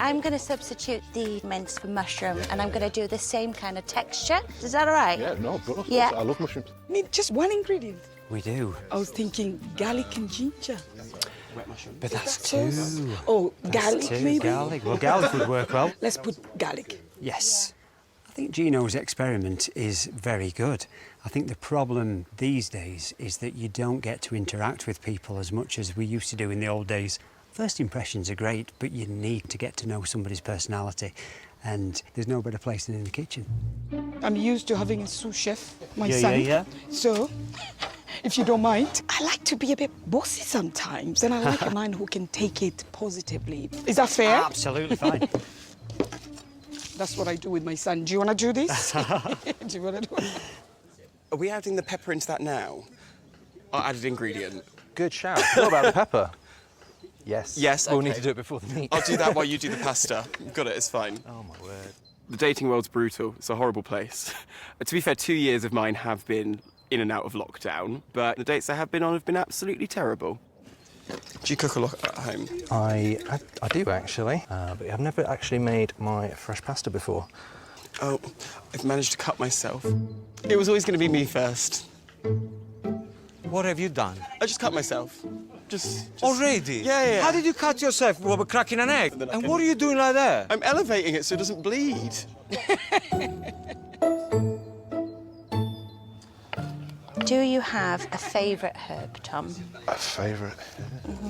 I'm going to substitute the mince for mushroom, and I'm going to do the same kind of texture. Is that all right? Yeah, no, but Yeah. I love mushrooms. Need just one ingredient. We do. I was thinking garlic and ginger. But that's Two. two. Oh, garlic Two. maybe? Garlic. Well, garlic would work well. Let's put garlic. Yes. I think Gino's experiment is very good. I think the problem these days is that you don't get to interact with people as much as we used to do in the old days. First impressions are great, but you need to get to know somebody's personality, and there's no better place than in the kitchen. I'm used to having a sous chef, my Yeah, son. yeah. So, if you don't mind, I like to be a bit bossy sometimes, and I like a man who can take it positively. Is that fair? Absolutely fine. That's what I do with my son. Do you want to do this? Do you want to do it? Are we adding the pepper into that now? Our added ingredient? Good shout. What about the pepper? Yes. Yes, We'll okay. need to do it before the meat. I'll do that while you do the pasta. Got it, it's fine. Oh, my word. The dating world's brutal. It's a horrible place. To be fair, 2 years of mine have been in and out of lockdown, but the dates I have been on have been absolutely terrible. Do you cook a lot at home? I do, actually. But I've never actually made my fresh pasta before. Oh, I've managed to cut myself. It was always going to be me first. What have you done? I just cut myself. Just... Already? Yeah. How did you cut yourself? What, cracking an egg? Then I And can- what are you doing like that? I'm elevating it so it doesn't bleed. Do you have a favourite herb, Tom? A favourite?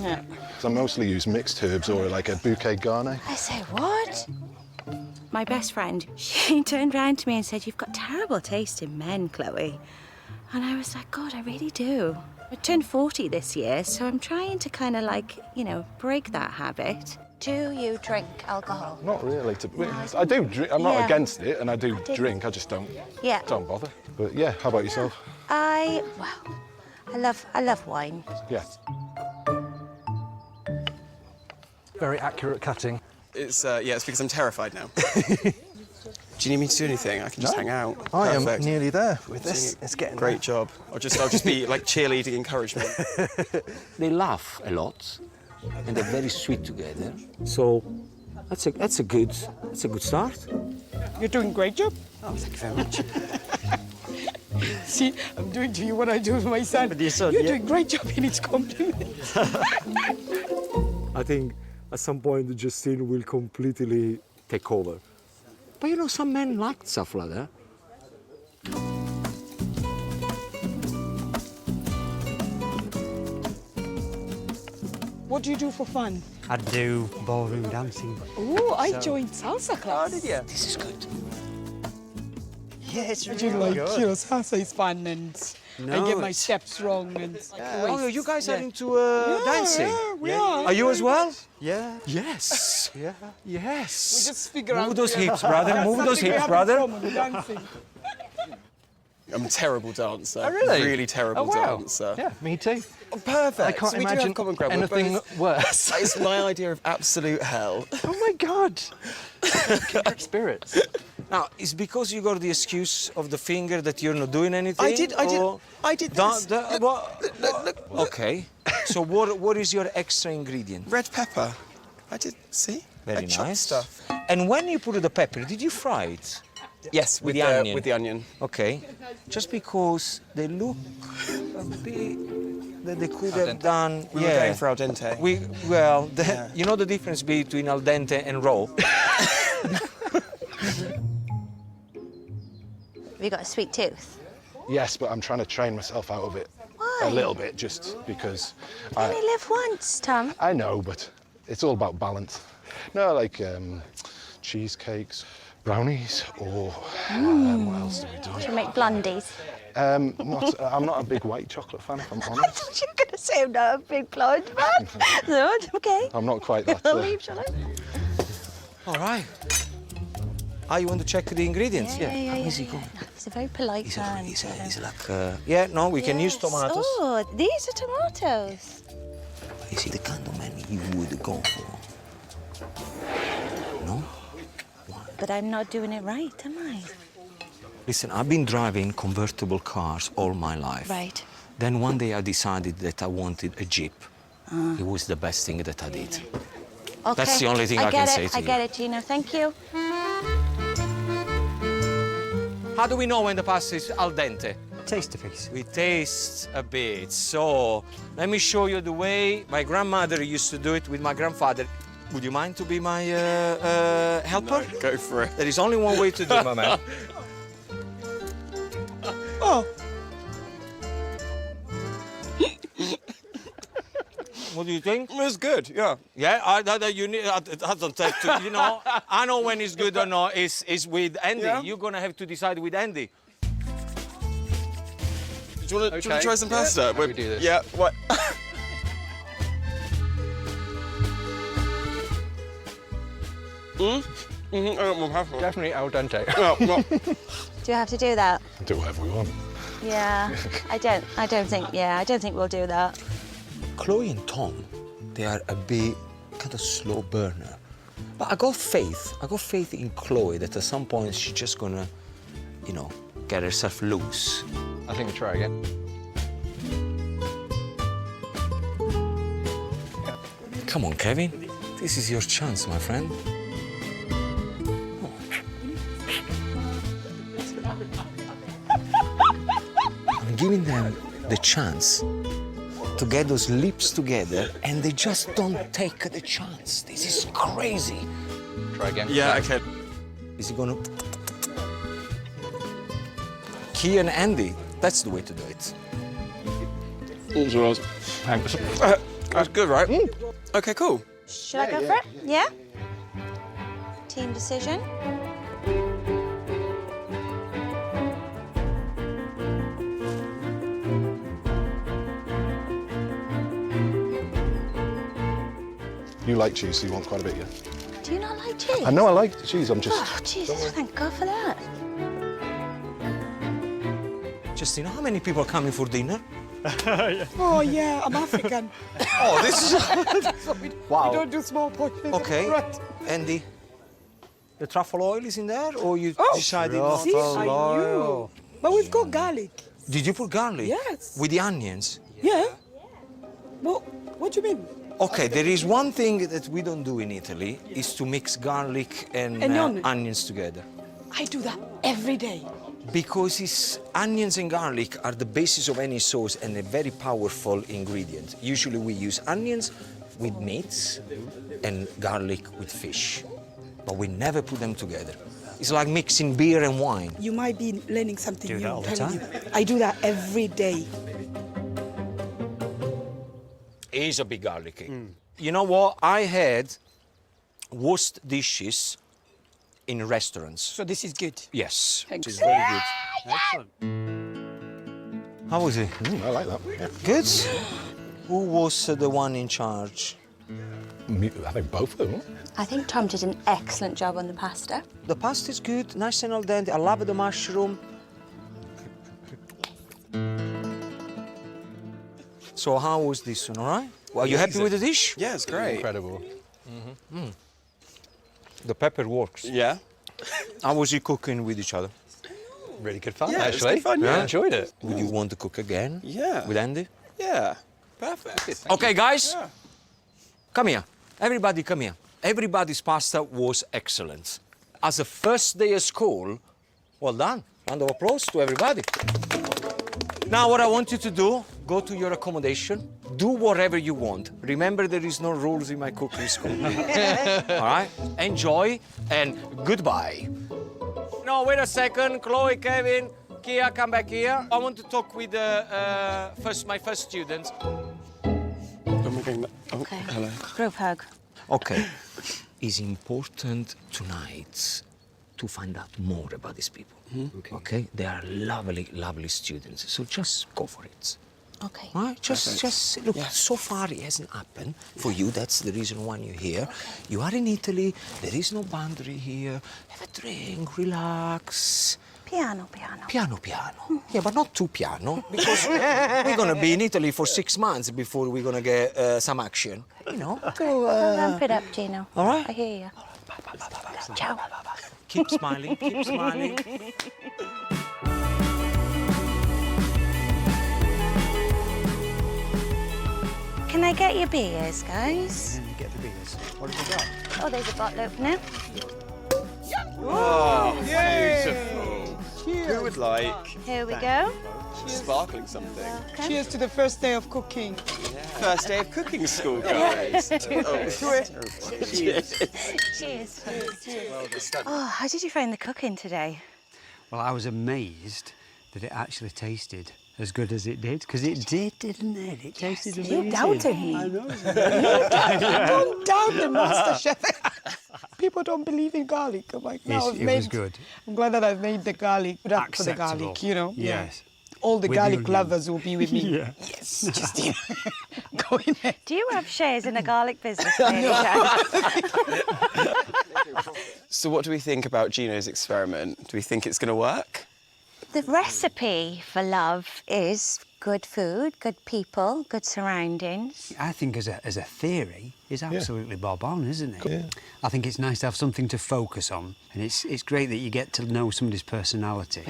Yeah. I mostly use mixed herbs or like a bouquet garni. I say, what? My best friend, she turned round to me and said, "You've got terrible taste in men, Chloe." And I was like, God, I really do. I turned 40 this year, so I'm trying to kind of like, you know, break that habit. Do you drink alcohol? Not really. I do drink. I'm not Yeah. against it, and I do drink. I just don't Yeah. bother. But yeah, how about yourself? I love wine. Yeah. Very accurate cutting. It's because I'm terrified now. Do you need me to do anything? I can just hang out. I am Perfect. nearly there with this. It's getting Great job. I'll just be like cheerleading encouragement. They laugh a lot, and they're very sweet together. So that's a good start. You're doing a great job. Oh, thank you very much. See, I'm doing to you what I do with my son. With your son, You're yeah. doing a great job in its compliment. I think at some point Justine will completely take over. But you know, some men like stuff like that. What do you do for fun? I do ballroom dancing. Oh, I joined salsa class. Oh, did you? This is good. Yeah, it's I do like, you know, salsa is fun and I get my it's- steps wrong and Oh, you guys are yeah. into dancing? Yeah, we are. Are you as well? Yeah. Yes. Yeah. Yes. We just figure out. Move those we have- hips, brother. Move those something we hips, have in brother. common, the dancing. I'm a terrible dancer. Oh, really? Really terrible Oh, wow. dancer. Yeah, me too. Oh, perfect. I can't So we do have imagine common ground. We're anything both- worse. That is my idea of absolute hell. Oh, my God. Kindred spirits. Now, it's because you got the excuse of the finger that you're not doing anything? I did this. Okay. So what is your extra ingredient? Red pepper. I did, see? Very I chopped nice. stuff. And when you put the pepper, did you fry it? Yes, With the onion. With the onion. Okay. Just because they look a bit that they could have done. We were going for al dente. You know the difference between al dente and raw? Have you got a sweet tooth? Yes, but I'm trying to train myself out of it Why? a little bit, just because. You only live once, Tom. I know, but it's all about balance. No, like cheesecakes, brownies, or what else do we do? Do you make blondies? I'm not a big white chocolate fan, if I'm I honest. thought you were going to say I'm not a big blonde man. No, okay. I'm not quite that. I'll leave, shall I? All right. You want to check the ingredients? Yeah. Easy go. He's a very polite man. He's like, no, we can use Yes. tomatoes. Oh, these are tomatoes. You see the kind of man you would go for. No? But I'm not doing it right, am I? Listen, I've been driving convertible cars all my life. Right. Then one day I decided that I wanted a Jeep. It was the best thing that I did. Okay. That's the only thing I can say to I you. get it, Gino. Thank you. How do we know when the pasta is al dente? Taste a piece. We taste a bit. So let me show you the way my grandmother used to do it with my grandfather. Would you mind to be my helper? No, go for it. There is only one way to do it, my man. Oh. What do you think? It's good, yeah. Yeah, you need. I don't have to. You know, I know when it's good or not. Is with Andy. Yeah. You're gonna have to decide with Andy. Do you want to Okay. try some pasta? How do we do this? Yeah, what? I don't want pasta. Definitely al dente. No, no. Do you have to do that? Do whatever we want. Yeah. I don't think we'll do that. Chloe and Tom, they are a bit kind of slow burner. But I got faith. I got faith in Chloe that at some point she's just gonna, you know, get herself loose. I think we try again. Come on, Kevin. This is your chance, my friend. I'm giving them the chance to get those lips together, and they just don't take the chance. This is crazy. Try again. Yeah, okay. Is he gonna... Key and Andy, that's the way to do it. Thanks. That's good, right? Okay, cool. Should I go for it? Yeah? Team decision. You like cheese, so you want quite a bit, yeah? Do you not like cheese? I know I like the cheese, I'm just... Oh, Jesus, thank God for that. Justin, how many people are coming for dinner? Oh, yeah, I'm African. Oh, this is... We Wow. don't do small portions. Okay. Right. Andy, the truffle oil is in there, or you decided Oh, not? see, I knew. But we've got garlic. Did you put garlic? Yes. With the onions? Yeah? Well, what do you mean? Okay, there is one thing that we don't do in Italy, is to mix garlic and onions together. I do that every day. Because onions and garlic are the basis of any sauce and a very powerful ingredient. Usually we use onions with meats and garlic with fish. But we never put them together. It's like mixing beer and wine. You might be learning something Do new. that all the I'm telling time. you. I do that every day. It is a bit garlicky. You know what? I had worst dishes in restaurants. So this is good. Yes. Thanks. It's very good. Excellent. How was it? I like that, yeah. Good? Who was the one in charge? I think both of them. I think Tom did an excellent job on the pasta. The pasta is good, nice and al dente. I love the mushroom. So how was this one, all right? Well, are you happy with the dish? Yeah, it's great. Incredible. The pepper works. Yeah? How was you cooking with each other? Really good fun, Yeah, it's actually. good fun, yeah. I enjoyed it. Would you want to cook again? Yeah. With Andy? Yeah. Perfect. Okay, guys. Yeah. Come here. Everybody come here. Everybody's pasta was excellent. As a first day of school, well done. Round of applause to everybody. Now what I want you to do, go to your accommodation, do whatever you want. Remember, there is no rules in my cooking school. All right? Enjoy and goodbye. No, wait a second. Chloe, Kevin, Kia, come back here. I want to talk with my first students. Okay. Hello. Group hug. Okay. It's important tonight to find out more about these people. Okay? They are lovely, lovely students. So just go for it. Okay. All right? Just look, so far it hasn't happened for you. That's the reason why you're here. You are in Italy. There is no boundary here. Have a drink, relax. Piano, piano. Piano, piano. Yeah, but not too piano, because we're going to be in Italy for 6 months before we're going to get some action. You know, go... Ramp it up, Gino. all right. I hear you. Ciao. Keep smiling, keep smiling. Can I get your beers, guys? And you get the beers. What have we got? Oh, there's a bottle opener. Oh, beautiful. Who would like Here we go. sparkling something? Cheers to the first day of cooking. First day of cooking school, guys. Cheers. Oh, how did you find the cooking today? Well, I was amazed that it actually tasted as good as it did, because it did, didn't it? It tasted amazing. You doubted me. I know. Don't doubt the master chef. People don't believe in garlic. I'm like, no, Yes, it was good. I'm glad that I've made the garlic for the Acceptable. garlic, you know. Yes. All the With garlic your lovers will be with me. Yeah. Yes, just go in there. Do you have shares in a garlic business, by any chance? So what do we think about Gino's experiment? Do we think it's going to work? The recipe for love is good food, good people, good surroundings. I think as a theory, it's absolutely bob on, isn't it? Yeah. I think it's nice to have something to focus on, and it's great that you get to know somebody's personality,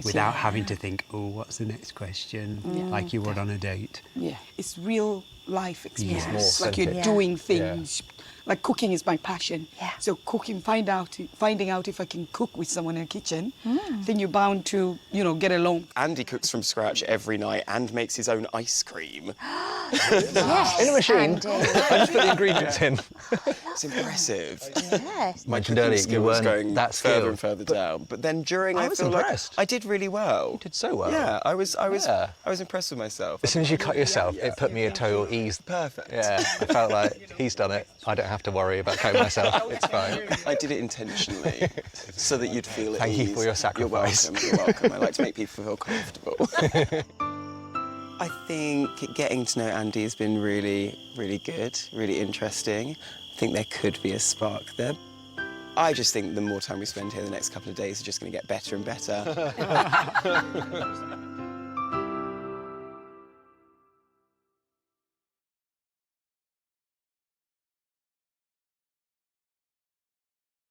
without having to think, oh, what's the next question, like you would on a date. Yeah, it's real life experience. Yes. It's More like you're authentic. doing things. Like cooking is my passion. Yeah. So cooking, finding out if I can cook with someone in the kitchen, then you're bound to, you know, get along. Andy cooks from scratch every night and makes his own ice cream. Yes, In a machine. Andy. I just put the ingredients in. It's impressive. Yes. My Mentioned cooking earlier, you skill was weren't going that further skilled, and further down. But then during, I I was feel impressed. like I did really well. You did so well. Yeah, I was Yeah. impressed with myself. As soon as you cut yourself, it put me at total ease. Perfect. Yeah, I felt like he's done it. I don't have to worry about cutting myself. It's fine. I did it intentionally so that you'd feel at Thank you ease. for your sacrifice. You're welcome, you're welcome. I like to make people feel comfortable. I think getting to know Andy has been really, really good, really interesting. I think there could be a spark there. I just think the more time we spend here, the next couple of days are just going to get better and better.